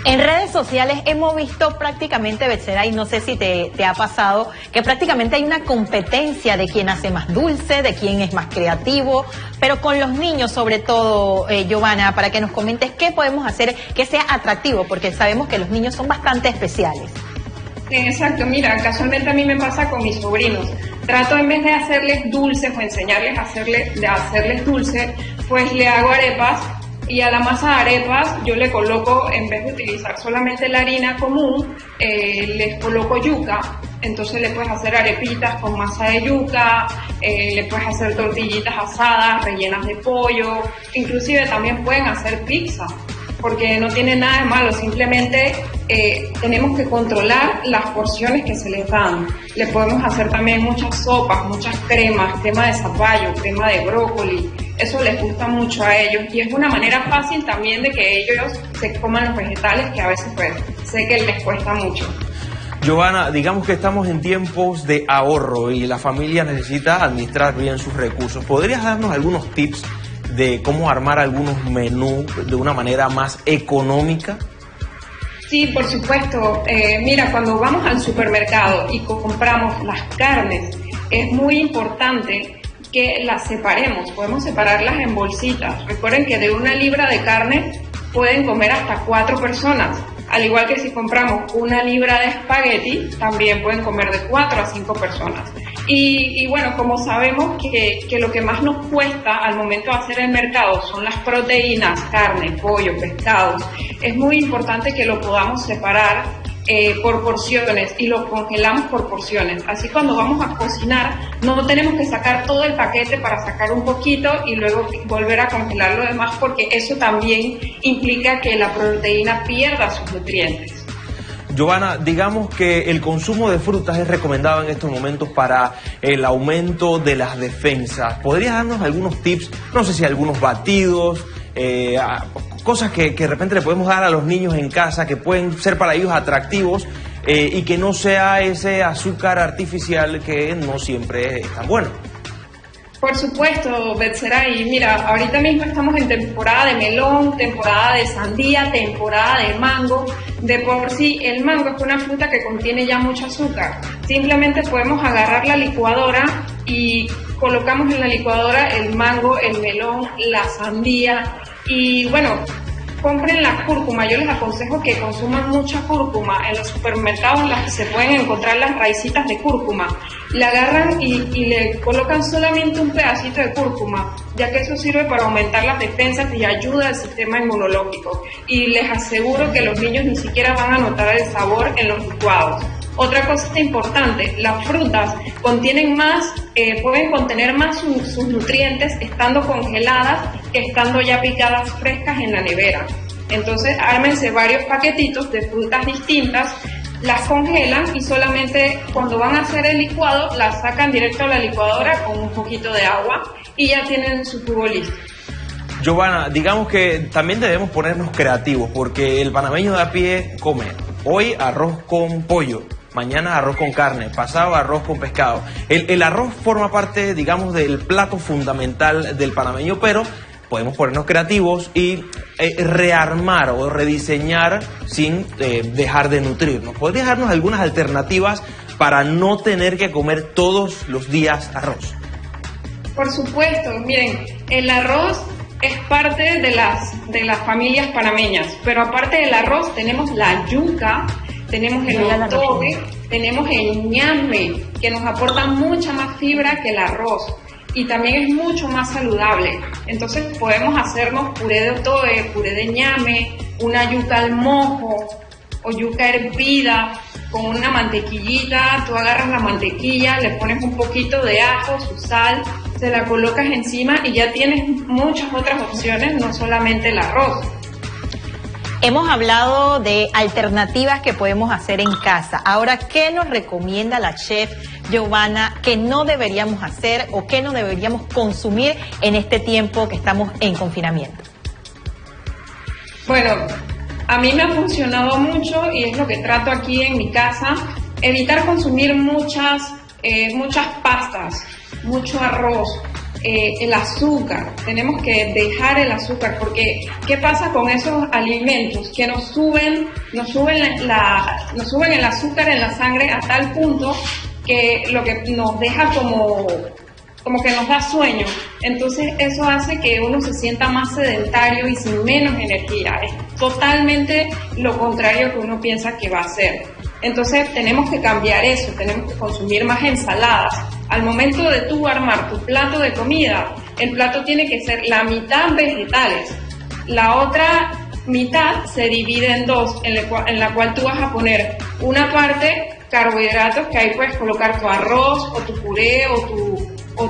[SPEAKER 2] En redes sociales hemos visto prácticamente, Betsaray, no sé si te ha pasado, que prácticamente hay una competencia de quién hace más dulce, de quién es más creativo, pero con los niños sobre todo, Giovanna, para que nos comentes qué podemos hacer que sea atractivo, porque sabemos que los niños son bastante especiales.
[SPEAKER 6] Exacto, mira, casualmente a mí me pasa con mis sobrinos. Trato, en vez de hacerles dulces o enseñarles a hacerles dulces, pues le hago arepas. Y a la masa de arepas yo le coloco, en vez de utilizar solamente la harina común, les coloco yuca. Entonces le puedes hacer arepitas con masa de yuca, le puedes hacer tortillitas asadas, rellenas de pollo, inclusive también pueden hacer pizza, porque no tiene nada de malo, simplemente tenemos que controlar las porciones que se les dan. Le podemos hacer también muchas sopas, muchas cremas, crema de zapallo, crema de brócoli. Eso les gusta mucho a ellos y es una manera fácil también de que ellos se coman los vegetales, que a veces pues sé que les cuesta mucho.
[SPEAKER 1] Giovanna, digamos que estamos en tiempos de ahorro y la familia necesita administrar bien sus recursos. ¿Podrías darnos algunos tips de cómo armar algunos menús de una manera más económica?
[SPEAKER 6] Sí, por supuesto. Mira, cuando vamos al supermercado y compramos las carnes, es muy importante que las separemos. Podemos separarlas en bolsitas. Recuerden que de 1 libra de carne pueden comer hasta 4 personas. Al igual que si compramos 1 libra de espagueti, también pueden comer de 4 a 5 personas. Y bueno, como sabemos que lo que más nos cuesta al momento de hacer el mercado son las proteínas, carne, pollo, pescados, es muy importante que lo podamos separar por porciones y lo congelamos por porciones. Así cuando vamos a cocinar no tenemos que sacar todo el paquete para sacar un poquito y luego volver a congelar lo demás, porque eso también implica que la proteína pierda sus nutrientes.
[SPEAKER 1] Giovanna, digamos que el consumo de frutas es recomendado en estos momentos para el aumento de las defensas. ¿Podrías darnos algunos tips? No sé si algunos batidos, cosas que de repente le podemos dar a los niños en casa que pueden ser para ellos atractivos y que no sea ese azúcar artificial que no siempre es tan bueno.
[SPEAKER 6] Por supuesto, Betsaray. Mira, ahorita mismo estamos en temporada de melón, temporada de sandía, temporada de mango. De por sí, el mango es una fruta que contiene ya mucho azúcar. Simplemente podemos agarrar la licuadora y colocamos en la licuadora el mango, el melón, la sandía y bueno, compren la cúrcuma. Yo les aconsejo que consuman mucha cúrcuma. En los supermercados se pueden encontrar las raicitas de cúrcuma. La agarran y le colocan solamente un pedacito de cúrcuma, ya que eso sirve para aumentar las defensas y ayuda al sistema inmunológico. Y les aseguro que los niños ni siquiera van a notar el sabor en los licuados. Otra cosa importante, las frutas contienen más, pueden contener más sus nutrientes estando congeladas que estando ya picadas frescas en la nevera. Entonces, ármense varios paquetitos de frutas distintas, las congelan y solamente cuando van a hacer el licuado las sacan directo a la licuadora con un poquito de agua y ya tienen su jugo listo.
[SPEAKER 1] Giovanna, digamos que también debemos ponernos creativos porque el panameño de a pie come hoy arroz con pollo, mañana arroz con carne, pasado arroz con pescado. El arroz forma parte, digamos, del plato fundamental del panameño, pero podemos ponernos creativos y rearmar o rediseñar sin dejar de nutrirnos. ¿Podrías darnos algunas alternativas para no tener que comer todos los días arroz?
[SPEAKER 6] Por supuesto, miren, el arroz es parte de las familias panameñas, pero aparte del arroz tenemos la yuca, tenemos el otoque, tenemos el ñame, que nos aporta mucha más fibra que el arroz y también es mucho más saludable. Entonces podemos hacernos puré de otoque, puré de ñame, una yuca al mojo o yuca hervida con una mantequillita. Tú agarras la mantequilla, le pones un poquito de ajo, su sal, se la colocas encima y ya tienes muchas otras opciones, no solamente el arroz.
[SPEAKER 2] Hemos hablado de alternativas que podemos hacer en casa. Ahora, ¿qué nos recomienda la chef Giovanna que no deberíamos hacer o que no deberíamos consumir en este tiempo que estamos en confinamiento?
[SPEAKER 6] Bueno, a mí me ha funcionado mucho y es lo que trato aquí en mi casa. Evitar consumir muchas pastas, mucho arroz. el azúcar, tenemos que dejar el azúcar, porque ¿qué pasa con esos alimentos? Que nos suben el azúcar en la sangre a tal punto que lo que nos deja como que nos da sueño. Entonces eso hace que uno se sienta más sedentario y sin menos energía. Es totalmente lo contrario que uno piensa que va a hacer. Entonces tenemos que cambiar eso, tenemos que consumir más ensaladas. Al momento de tú armar tu plato de comida, el plato tiene que ser la mitad vegetales, la otra mitad se divide en dos, en la cual tú vas a poner una parte carbohidratos, que ahí puedes colocar tu arroz o tu puré o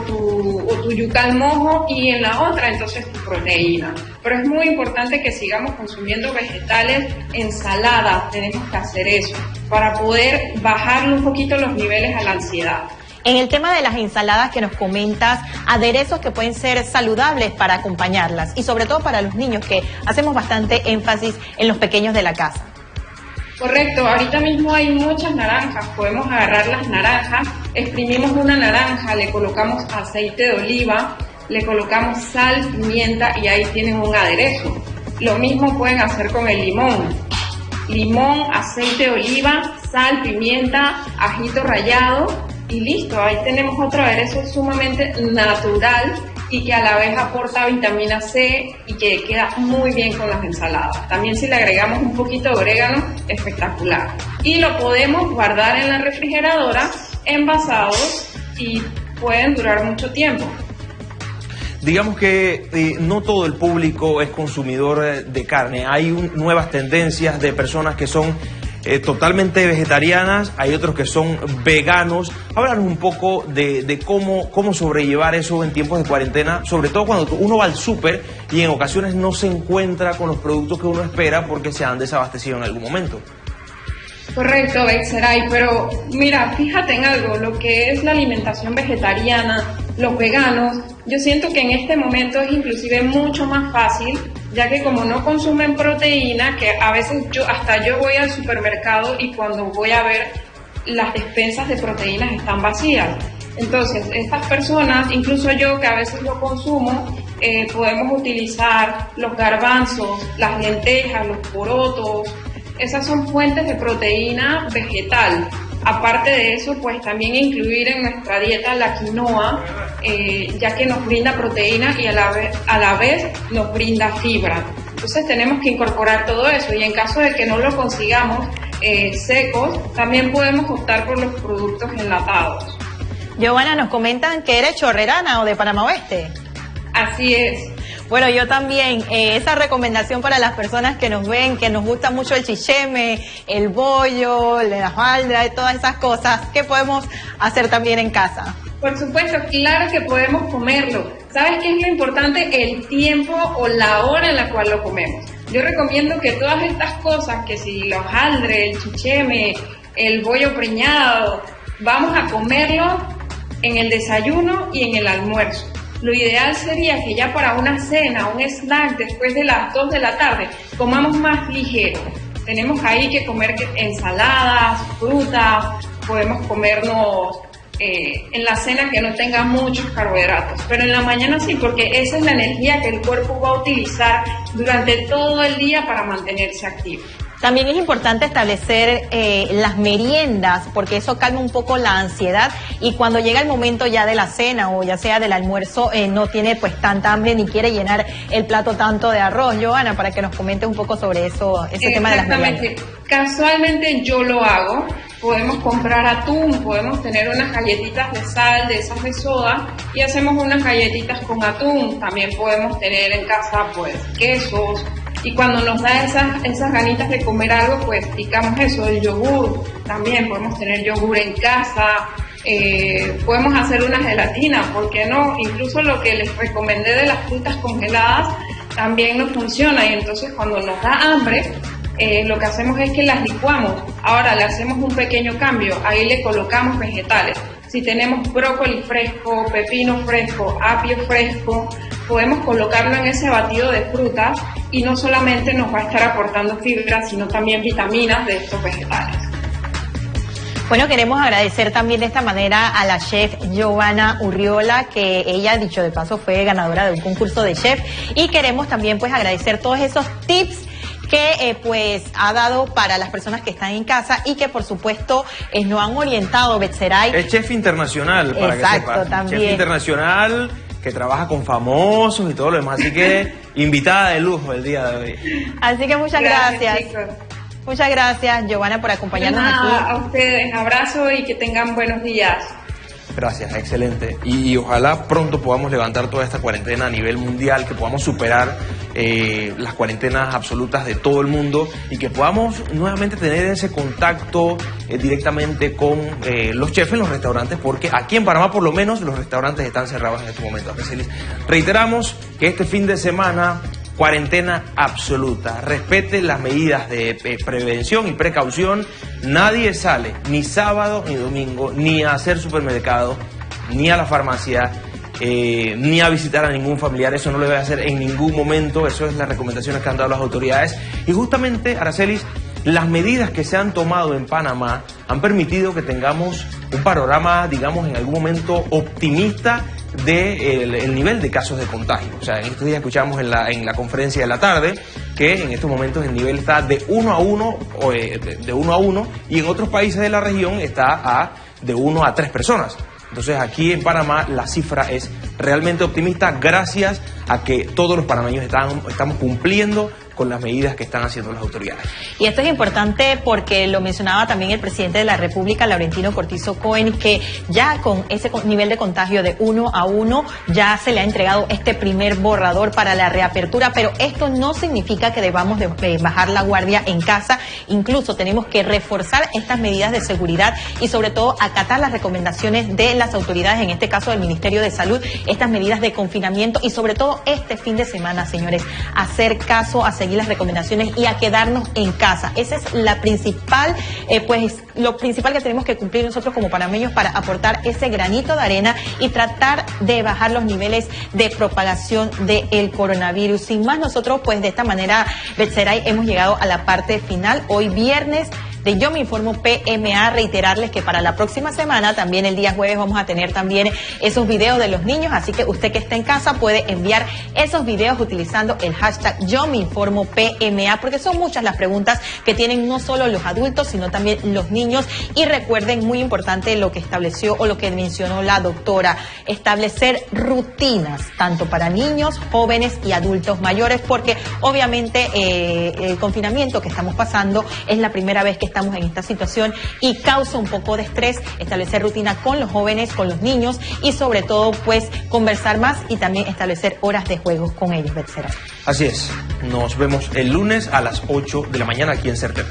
[SPEAKER 6] tu yuca al mojo, y en la otra entonces tu proteína. Pero es muy importante que sigamos consumiendo vegetales, ensaladas, tenemos que hacer eso para poder bajarle un poquito los niveles a la ansiedad.
[SPEAKER 2] En el tema de las ensaladas que nos comentas, aderezos que pueden ser saludables para acompañarlas y sobre todo para los niños, que hacemos bastante énfasis en los pequeños de la casa.
[SPEAKER 6] Correcto, ahorita mismo hay muchas naranjas, podemos agarrar las naranjas, exprimimos una naranja, le colocamos aceite de oliva, le colocamos sal, pimienta y ahí tienen un aderezo. Lo mismo pueden hacer con el limón. Limón, aceite de oliva, sal, pimienta, ajito rallado y listo, ahí tenemos otro aderezo sumamente natural y que a la vez aporta vitamina C y que queda muy bien con las ensaladas. También si le agregamos un poquito de orégano, espectacular. Y lo podemos guardar en la refrigeradora, envasados, y pueden durar mucho tiempo.
[SPEAKER 1] Digamos que no todo el público es consumidor de carne. Hay nuevas tendencias de personas que son totalmente vegetarianas, hay otros que son veganos. Háblanos un poco de cómo sobrellevar eso en tiempos de cuarentena, sobre todo cuando uno va al súper y en ocasiones no se encuentra con los productos que uno espera porque se han desabastecido en algún momento.
[SPEAKER 6] Correcto, Bexeray, pero mira, fíjate en algo, lo que es la alimentación vegetariana, los veganos, yo siento que en este momento es inclusive mucho más fácil, ya que como no consumen proteína, que a veces yo voy al supermercado y cuando voy a ver, las despensas de proteínas están vacías. Entonces, estas personas, incluso yo que a veces lo consumo, podemos utilizar los garbanzos, las lentejas, los porotos. Esas son fuentes de proteína vegetal. Aparte de eso, pues también incluir en nuestra dieta la quinoa, ya que nos brinda proteína y a la vez nos brinda fibra. Entonces tenemos que incorporar todo eso, y en caso de que no lo consigamos secos, también podemos optar por los productos enlatados.
[SPEAKER 2] Giovanna, nos comentan que eres chorrerana o de Panamá Oeste.
[SPEAKER 6] Así es.
[SPEAKER 2] Bueno, yo también, esa recomendación para las personas que nos ven, que nos gusta mucho el chicheme, el bollo, la hojaldra y todas esas cosas, ¿qué podemos hacer también en casa?
[SPEAKER 6] Por supuesto, claro que podemos comerlo. ¿Sabes qué es lo importante? El tiempo o la hora en la cual lo comemos. Yo recomiendo que todas estas cosas, que si la hojaldre, el chicheme, el bollo preñado, vamos a comerlo en el desayuno y en el almuerzo. Lo ideal sería que ya para una cena, un snack después de las 2 de la tarde, comamos más ligero. Tenemos ahí que comer ensaladas, frutas, podemos comernos en la cena que no tenga muchos carbohidratos, pero en la mañana sí, porque esa es la energía que el cuerpo va a utilizar durante todo el día para mantenerse activo.
[SPEAKER 2] También es importante establecer las meriendas, porque eso calma un poco la ansiedad, y cuando llega el momento ya de la cena o ya sea del almuerzo, no tiene pues tanta hambre ni quiere llenar el plato tanto de arroz. Giovanna, para que nos comente un poco sobre eso, ese tema de las meriendas.
[SPEAKER 6] Exactamente. Casualmente yo lo hago. Podemos comprar atún, podemos tener unas galletitas de sal, de esas de soda, y hacemos unas galletitas con atún. También podemos tener en casa pues quesos. Y cuando nos da esas ganitas de comer algo, pues picamos eso, el yogur. También podemos tener yogur en casa, podemos hacer una gelatina, ¿por qué no? Incluso lo que les recomendé de las frutas congeladas también nos funciona, y entonces cuando nos da hambre, lo que hacemos es que las licuamos. Ahora le hacemos un pequeño cambio, ahí le colocamos vegetales. Si tenemos brócoli fresco, pepino fresco, apio fresco, podemos colocarlo en ese batido de frutas y no solamente nos va a estar aportando fibra, sino también vitaminas de estos vegetales.
[SPEAKER 2] Bueno, queremos agradecer también de esta manera a la chef Giovanna Urriola, que ella, dicho de paso, fue ganadora de un concurso de chef, y queremos también pues agradecer todos esos tips que pues ha dado para las personas que están en casa y que por supuesto nos han orientado. Betseray
[SPEAKER 1] es chef internacional, para
[SPEAKER 2] exacto,
[SPEAKER 1] que sepas.
[SPEAKER 2] También.
[SPEAKER 1] Chef internacional que trabaja con famosos y todo lo demás, así que invitada de lujo el día de hoy.
[SPEAKER 2] Así que muchas gracias. Muchas gracias, Giovanna, por acompañarnos aquí.
[SPEAKER 6] A ustedes, abrazo y que tengan buenos días.
[SPEAKER 1] Gracias, excelente. Y ojalá pronto podamos levantar toda esta cuarentena a nivel mundial, que podamos superar las cuarentenas absolutas de todo el mundo y que podamos nuevamente tener ese contacto directamente con los chefs en los restaurantes, porque aquí en Panamá por lo menos los restaurantes están cerrados en este momento. Reiteramos que este fin de semana, cuarentena absoluta. Respete las medidas de prevención y precaución. Nadie sale ni sábado ni domingo ni a hacer supermercado, ni a la farmacia, ni a visitar a ningún familiar. Eso no lo debe hacer en ningún momento. Eso es las recomendaciones que han dado las autoridades. Y justamente, Aracelis, las medidas que se han tomado en Panamá han permitido que tengamos un panorama, digamos, en algún momento optimista del nivel de casos de contagio. O sea, en estos días escuchamos en la conferencia de la tarde que en estos momentos el nivel está de 1 a 1, de 1 a 1, y en otros países de la región está de 1 a 3 personas. Entonces aquí en Panamá la cifra es realmente optimista gracias a que todos los panameños estamos cumpliendo con las medidas que están haciendo las autoridades.
[SPEAKER 2] Y esto es importante porque lo mencionaba también el presidente de la República, Laurentino Cortizo Cohen, que ya con ese nivel de contagio de 1 a 1 ya se le ha entregado este primer borrador para la reapertura, pero esto no significa que debamos de bajar la guardia en casa. Incluso tenemos que reforzar estas medidas de seguridad y sobre todo acatar las recomendaciones de las autoridades, en este caso del Ministerio de Salud, estas medidas de confinamiento y sobre todo este fin de semana, señores, hacer caso, a seguir las recomendaciones y a quedarnos en casa. Esa es la principal, lo principal que tenemos que cumplir nosotros como panameños para aportar ese granito de arena y tratar de bajar los niveles de propagación del coronavirus. Sin más, nosotros pues de esta manera, Betseray, hemos llegado a la parte final. Hoy viernes de Yo Me Informo PMA, reiterarles que para la próxima semana, también el día jueves, vamos a tener también esos videos de los niños, así que usted que está en casa puede enviar esos videos utilizando el hashtag Yo Me Informo PMA, porque son muchas las preguntas que tienen no solo los adultos, sino también los niños. Y recuerden, muy importante lo que estableció o lo que mencionó la doctora, establecer rutinas, tanto para niños, jóvenes y adultos mayores, porque obviamente el confinamiento que estamos pasando es la primera vez que estamos en esta situación y causa un poco de estrés. Establecer rutina con los jóvenes, con los niños y sobre todo pues conversar más y también establecer horas de juego con ellos, Betseray.
[SPEAKER 1] Así es, nos vemos el lunes a las 8 de la mañana aquí en CERTV.